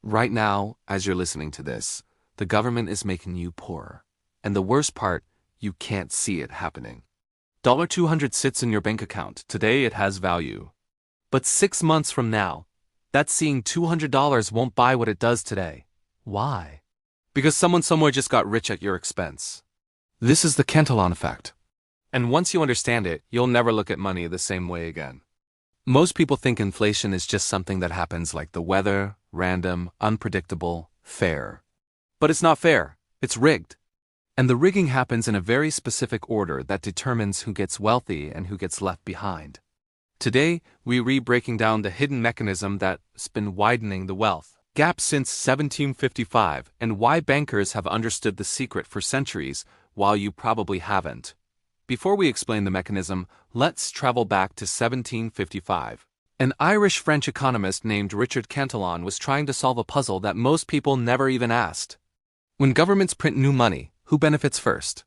Right now, as you're listening to this, the government is making you poorer. And the worst part, you can't see it happening. $200 sits in your bank account. Today it has value. But 6 months from now, that seeing $200 won't buy what it does today. Why? Because someone somewhere just got rich at your expense. This is the Cantillon Effect. And once you understand it, you'll never look at money the same way again. Most people think inflation is just something that happens like the weather, random, unpredictable, fair. But it's not fair, it's rigged. And the rigging happens in a very specific order that determines who gets wealthy and who gets left behind. Today, we're breaking down the hidden mechanism that's been widening the wealth gap since 1755 and why bankers have understood the secret for centuries while you probably haven't. Before we explain the mechanism, let's travel back to 1755. An Irish-French economist named Richard Cantillon was trying to solve a puzzle that most people never even asked. When governments print new money, who benefits first?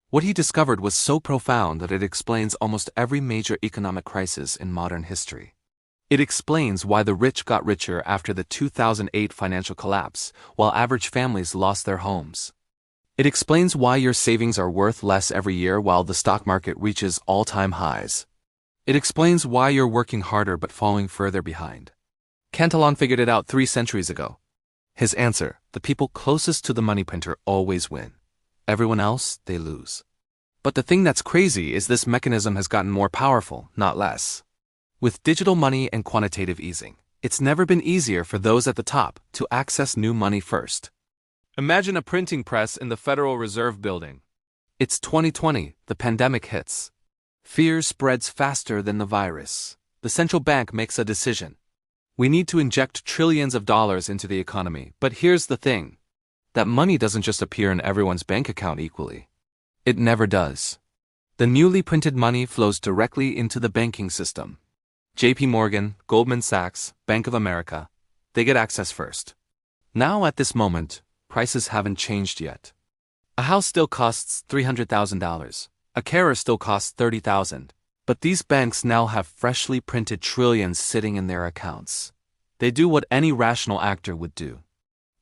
What he discovered was so profound that it explains almost every major economic crisis in modern history. It explains why the rich got richer after the 2008 financial collapse, while average families lost their homes. It explains why your savings are worth less every year while the stock market reaches all-time highs. It explains why you're working harder but falling further behind. Cantillon figured it out 3 centuries ago. His answer: the people closest to the money printer always win. Everyone else, they lose. But the thing that's crazy is this mechanism has gotten more powerful, not less. With digital money and quantitative easing, it's never been easier for those at the top to access new money first. Imagine a printing press in the Federal Reserve building. It's 2020, the pandemic hits. Fear spreads faster than the virus. The central bank makes a decision. We need to inject trillions of dollars into the economy, but here's the thing. That money doesn't just appear in everyone's bank account equally. It never does. The newly printed money flows directly into the banking system. JP Morgan, Goldman Sachs, Bank of America, they get access first. Now at this moment, prices haven't changed yet. A house still costs $300,000. A car still costs $30,000. But these banks now have freshly printed trillions sitting in their accounts. They do what any rational actor would do.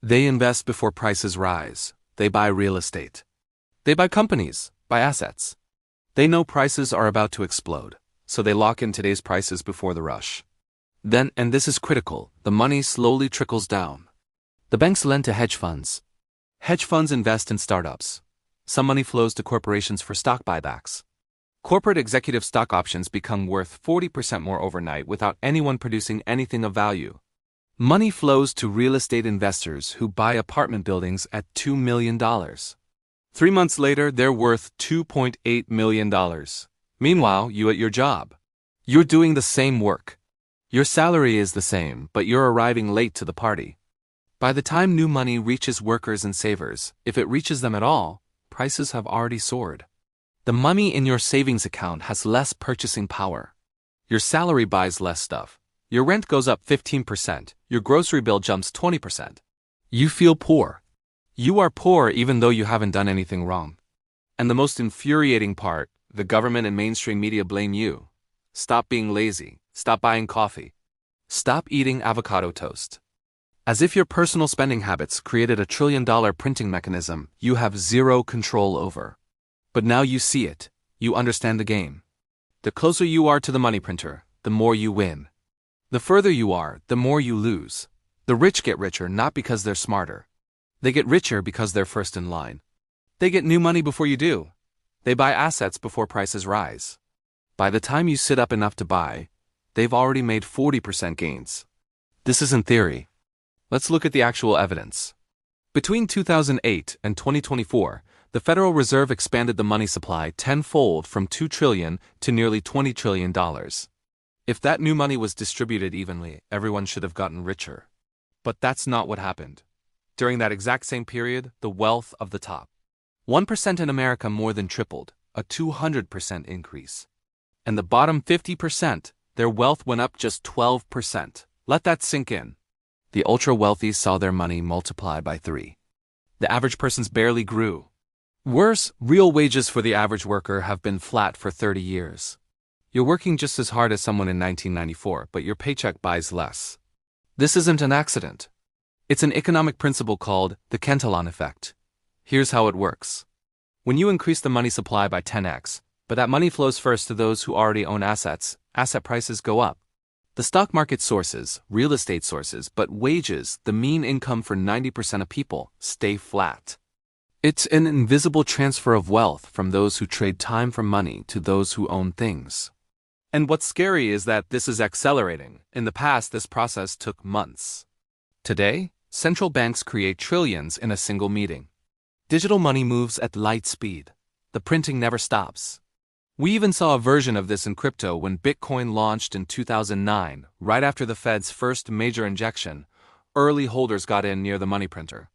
They invest before prices rise. They buy real estate. They buy companies, buy assets. They know prices are about to explode, so they lock in today's prices before the rush. Then, and this is critical, the money slowly trickles down. The banks lend to hedge funds. Hedge funds invest in startups. Some money flows to corporations for stock buybacks. Corporate executive stock options become worth 40% more overnight without anyone producing anything of value. Money flows to real estate investors who buy apartment buildings at $2 million. 3 months later, they're worth $2.8 million. Meanwhile, you at your job. You're doing the same work. Your salary is the same, but you're arriving late to the party. By the time new money reaches workers and savers, if it reaches them at all, prices have already soared. The money in your savings account has less purchasing power. Your salary buys less stuff. Your rent goes up 15%. Your grocery bill jumps 20%. You feel poor. You are poor even though you haven't done anything wrong. And the most infuriating part, the government and mainstream media blame you. Stop being lazy. Stop buying coffee. Stop eating avocado toast. As if your personal spending habits created a $1 trillion printing mechanism you have zero control over. But now you see it. You understand the game. The closer you are to the money printer, the more you win. The further you are, the more you lose. The rich get richer not because they're smarter. They get richer because they're first in line. They get new money before you do. They buy assets before prices rise. By the time you sit up enough to buy, they've already made 40% gains. This isn't theory. Let's look at the actual evidence. Between 2008 and 2024, the Federal Reserve expanded the money supply tenfold from $2 trillion to nearly $20 trillion. If that new money was distributed evenly, everyone should have gotten richer. But that's not what happened. During that exact same period, the wealth of the top 1% in America more than tripled, a 200% increase. And the bottom 50%, their wealth went up just 12%. Let that sink in. The ultra-wealthy saw their money multiply by 3. The average person's barely grew. Worse, real wages for the average worker have been flat for 30 years. You're working just as hard as someone in 1994, but your paycheck buys less. This isn't an accident. It's an economic principle called the Cantillon Effect. Here's how it works. When you increase the money supply by 10x, but that money flows first to those who already own assets, asset prices go up. The stock market sources, real estate sources, but wages, the mean income for 90% of people, stay flat. It's an invisible transfer of wealth from those who trade time for money to those who own things. And what's scary is that this is accelerating. In the past, this process took months. Today, central banks create trillions in a single meeting. Digital money moves at light speed. The printing never stops. We even saw a version of this in crypto when Bitcoin launched in 2009, right after the Fed's first major injection. Early holders got in near the money printer.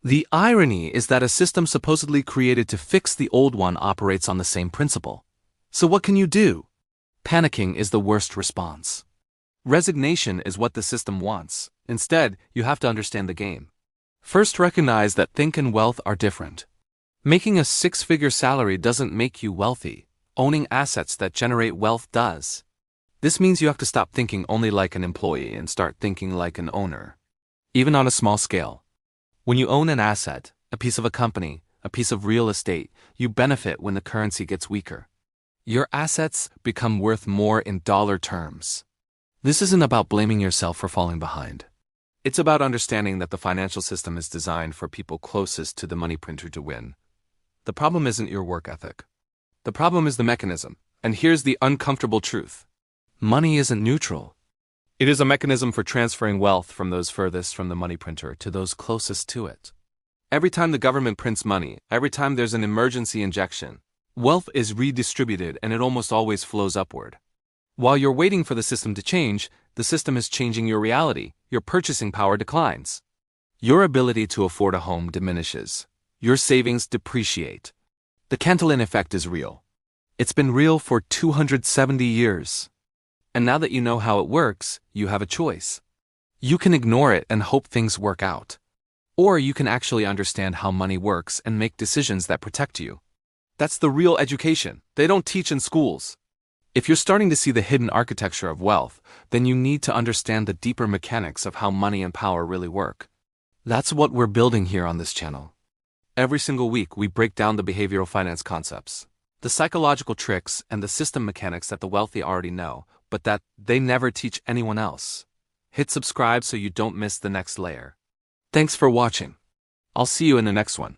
The irony is that a system supposedly created to fix the old one operates on the same principle. So what can you do? Panicking is the worst response. Resignation is what the system wants. Instead, you have to understand the game. First, recognize that think and wealth are different. Making a six-figure salary doesn't make you wealthy. Owning assets that generate wealth does. This means you have to stop thinking only like an employee and start thinking like an owner. Even on a small scale. When you own an asset, a piece of a company, a piece of real estate, you benefit when the currency gets weaker. Your assets become worth more in dollar terms. This isn't about blaming yourself for falling behind. It's about understanding that the financial system is designed for people closest to the money printer to win. The problem isn't your work ethic. The problem is the mechanism, and here's the uncomfortable truth. Money isn't neutral. It is a mechanism for transferring wealth from those furthest from the money printer to those closest to it. Every time the government prints money, every time there's an emergency injection, wealth is redistributed and it almost always flows upward. While you're waiting for the system to change, the system is changing your reality. Your purchasing power declines. Your ability to afford a home diminishes. Your savings depreciate. The Cantillon Effect is real. It's been real for 270 years. And now that you know how it works, you have a choice. You can ignore it and hope things work out. Or you can actually understand how money works and make decisions that protect you. That's the real education. They don't teach in schools. If you're starting to see the hidden architecture of wealth, then you need to understand the deeper mechanics of how money and power really work. That's what we're building here on this channel. Every single week, we break down the behavioral finance concepts, the psychological tricks, and the system mechanics that the wealthy already know, but that they never teach anyone else. Hit subscribe so you don't miss the next layer. Thanks for watching. I'll see you in the next one.